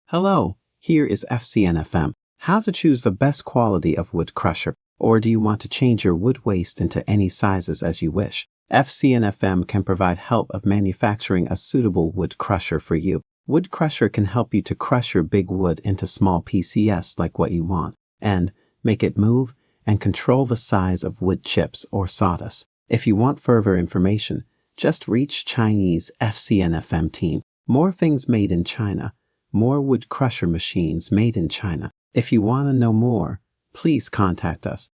Hello, here is FCNFM. How to choose the best quality of wood crusher, or do you want to change your wood waste into any sizes as you wish? FCNFM can provide help of manufacturing a suitable wood crusher for you. Wood crusher can help you to crush your big wood into small PCS like what you want, and make it move and control the size of wood chips or sawdust. If you want further information, just reach Chinese FCNFM team. More things made in China. More wood crusher machines made in China. If you want to know more, please contact us.